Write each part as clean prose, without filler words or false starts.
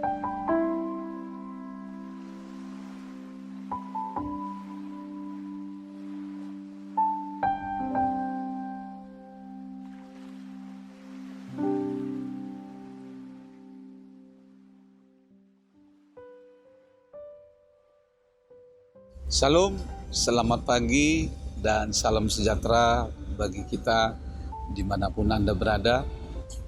Salam, selamat pagi dan salam sejahtera bagi kita dimanapun Anda berada.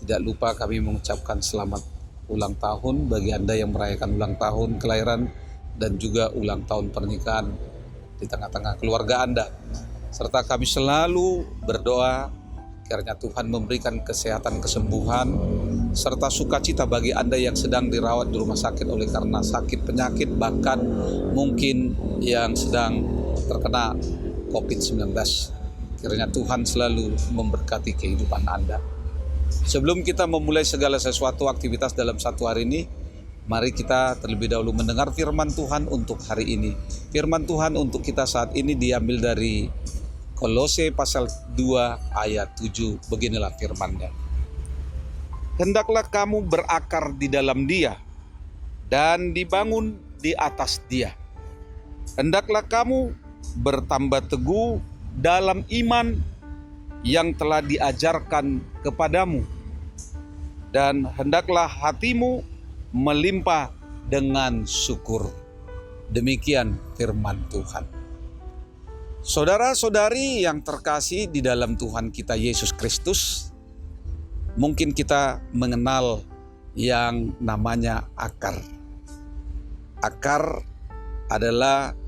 Tidak lupa kami mengucapkan selamat ulang tahun bagi Anda yang merayakan ulang tahun kelahiran dan juga ulang tahun pernikahan di tengah-tengah keluarga Anda. Serta kami selalu berdoa kiranya Tuhan memberikan kesehatan, kesembuhan, serta sukacita bagi Anda yang sedang dirawat di rumah sakit oleh karena sakit penyakit, bahkan mungkin yang sedang terkena COVID-19. Kiranya Tuhan selalu memberkati kehidupan Anda. Sebelum kita memulai segala sesuatu aktivitas dalam satu hari ini, mari kita terlebih dahulu mendengar firman Tuhan untuk hari ini. Firman Tuhan untuk kita saat ini diambil dari Kolose pasal 2 ayat 7. Beginilah firman-Nya. Hendaklah kamu berakar di dalam Dia dan dibangun di atas Dia. Hendaklah kamu bertambah teguh dalam iman yang telah diajarkan kepadamu, dan hendaklah hatimu melimpah dengan syukur. Demikian firman Tuhan. Saudara-saudari yang terkasih di dalam Tuhan kita Yesus Kristus, mungkin kita mengenal yang namanya akar. Akar adalah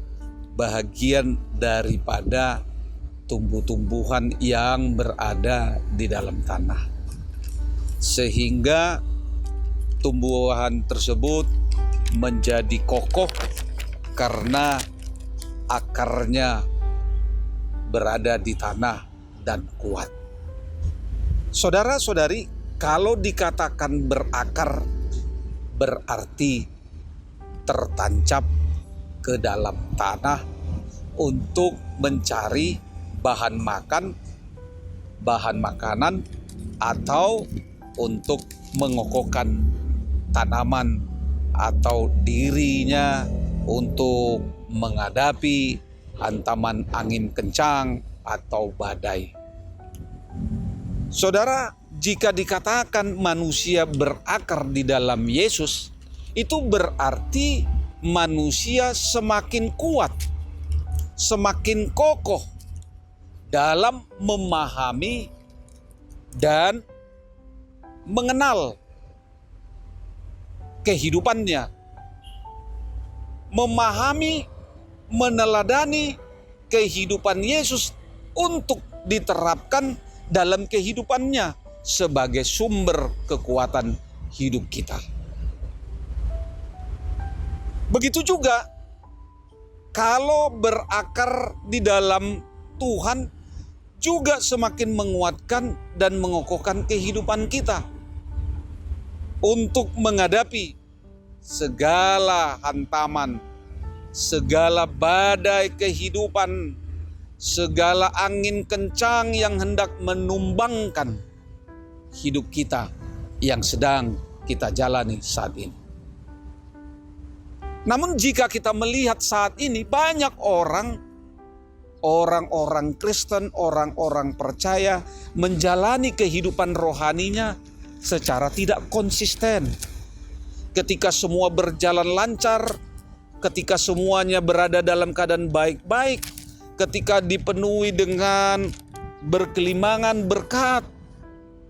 bahagian daripada tumbuh-tumbuhan yang berada di dalam tanah. Sehingga tumbuhan tersebut menjadi kokoh karena akarnya berada di tanah dan kuat. Saudara-saudari, kalau dikatakan berakar berarti tertancap ke dalam tanah untuk mencari bahan makanan atau untuk mengokohkan tanaman atau dirinya untuk menghadapi hantaman angin kencang atau badai. Saudara, jika dikatakan manusia berakar di dalam Yesus, itu berarti manusia semakin kuat, semakin kokoh dalam memahami dan mengenal kehidupannya, memahami, meneladani kehidupan Yesus untuk diterapkan dalam kehidupannya sebagai sumber kekuatan hidup kita. Begitu juga kalau berakar di dalam Tuhan juga semakin menguatkan dan mengokohkan kehidupan kita untuk menghadapi segala hantaman, segala badai kehidupan, segala angin kencang yang hendak menumbangkan hidup kita yang sedang kita jalani saat ini. Namun jika kita melihat saat ini banyak orang-orang Kristen, orang-orang percaya menjalani kehidupan rohaninya secara tidak konsisten. Ketika semua berjalan lancar, ketika semuanya berada dalam keadaan baik-baik, ketika dipenuhi dengan berkelimangan berkat,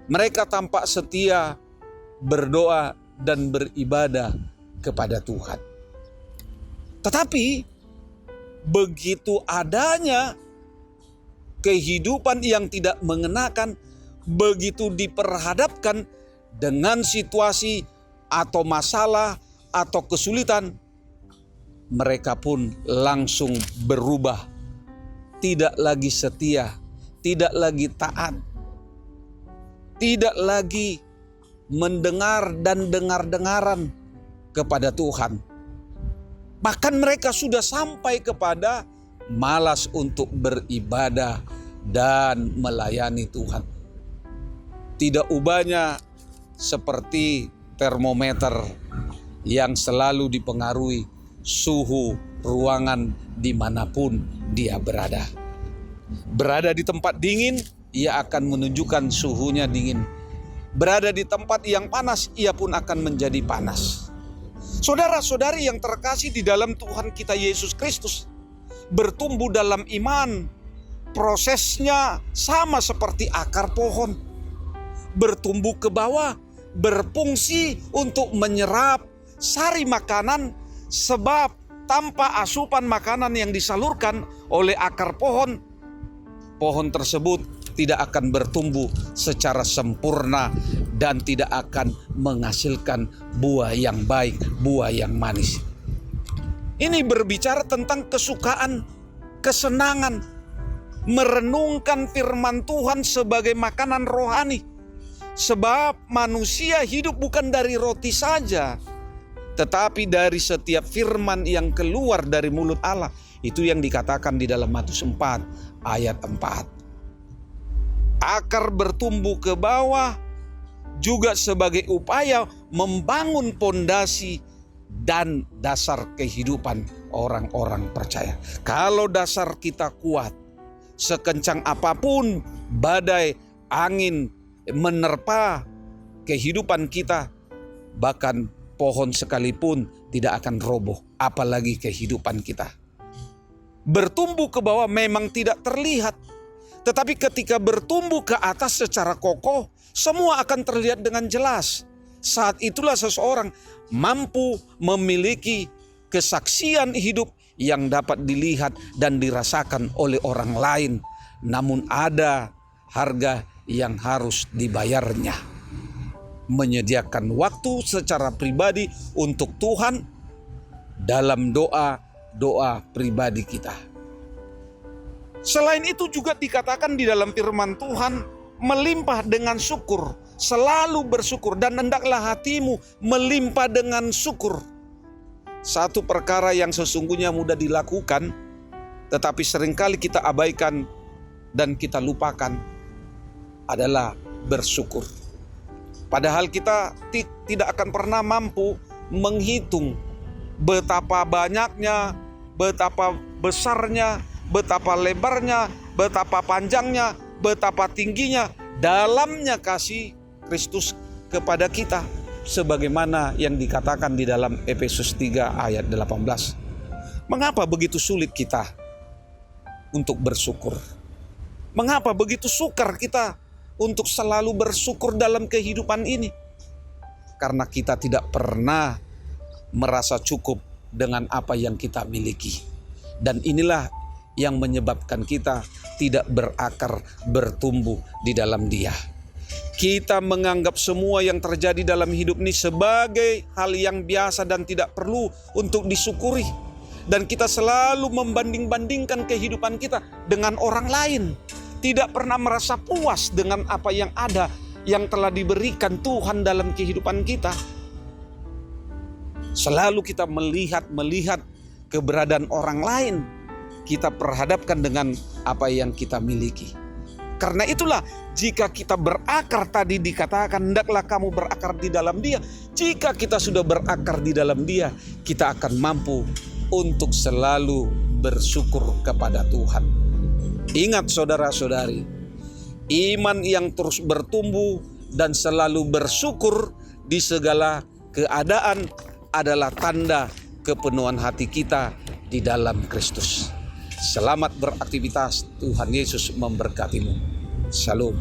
mereka tampak setia berdoa dan beribadah kepada Tuhan. Tetapi begitu adanya kehidupan yang tidak mengenakan, begitu diperhadapkan dengan situasi atau masalah atau kesulitan, mereka pun langsung berubah, tidak lagi setia, tidak lagi taat, tidak lagi mendengar dan dengar-dengaran kepada Tuhan. Bahkan mereka sudah sampai kepada malas untuk beribadah dan melayani Tuhan. Tidak ubahnya seperti termometer yang selalu dipengaruhi suhu ruangan dimanapun dia berada. Berada di tempat dingin, ia akan menunjukkan suhunya dingin. Berada di tempat yang panas, ia pun akan menjadi panas. Saudara-saudari yang terkasih di dalam Tuhan kita Yesus Kristus, bertumbuh dalam iman, prosesnya sama seperti akar pohon. Bertumbuh ke bawah, berfungsi untuk menyerap sari makanan, sebab tanpa asupan makanan yang disalurkan oleh akar pohon, pohon tersebut tidak akan bertumbuh secara sempurna dan tidak akan menghasilkan buah yang baik, buah yang manis. Ini berbicara tentang kesukaan, kesenangan, merenungkan firman Tuhan sebagai makanan rohani. Sebab manusia hidup bukan dari roti saja, tetapi dari setiap firman yang keluar dari mulut Allah. Itu yang dikatakan di dalam Matius 4 ayat 4. Akar bertumbuh ke bawah juga sebagai upaya membangun pondasi dan dasar kehidupan orang-orang percaya. Kalau dasar kita kuat, sekencang apapun badai angin menerpa kehidupan kita, bahkan pohon sekalipun tidak akan roboh, apalagi kehidupan kita. Bertumbuh ke bawah memang tidak terlihat, tetapi ketika bertumbuh ke atas secara kokoh, semua akan terlihat dengan jelas. Saat itulah seseorang mampu memiliki kesaksian hidup yang dapat dilihat dan dirasakan oleh orang lain. Namun ada harga yang harus dibayarnya. Menyediakan waktu secara pribadi untuk Tuhan dalam doa pribadi kita. Selain itu juga dikatakan di dalam firman Tuhan, melimpah dengan syukur, selalu bersyukur, dan hendaklah hatimu melimpah dengan syukur. Satu perkara yang sesungguhnya mudah dilakukan, tetapi seringkali kita abaikan dan kita lupakan, adalah bersyukur. Padahal kita tidak akan pernah mampu menghitung betapa banyaknya, betapa besarnya, betapa lebarnya, betapa panjangnya, betapa tingginya, dalamnya kasih Kristus kepada kita, sebagaimana yang dikatakan di dalam Efesus 3 ayat 18. Mengapa begitu sulit kita untuk bersyukur? Mengapa begitu sukar kita untuk selalu bersyukur dalam kehidupan ini? Karena kita tidak pernah merasa cukup dengan apa yang kita miliki. Dan inilah yang menyebabkan kita tidak berakar, bertumbuh di dalam Dia. Kita menganggap semua yang terjadi dalam hidup ini sebagai hal yang biasa dan tidak perlu untuk disyukuri. Dan kita selalu membanding-bandingkan kehidupan kita dengan orang lain. Tidak pernah merasa puas dengan apa yang ada, yang telah diberikan Tuhan dalam kehidupan kita. Selalu kita melihat keberadaan orang lain, kita perhadapkan dengan apa yang kita miliki. Karena itulah jika kita berakar, tadi dikatakan hendaklah kamu berakar di dalam Dia. Jika kita sudah berakar di dalam Dia, kita akan mampu untuk selalu bersyukur kepada Tuhan. Ingat saudara-saudari, iman yang terus bertumbuh dan selalu bersyukur di segala keadaan adalah tanda kepenuhan hati kita di dalam Kristus. Selamat beraktivitas, Tuhan Yesus memberkatimu. Shalom.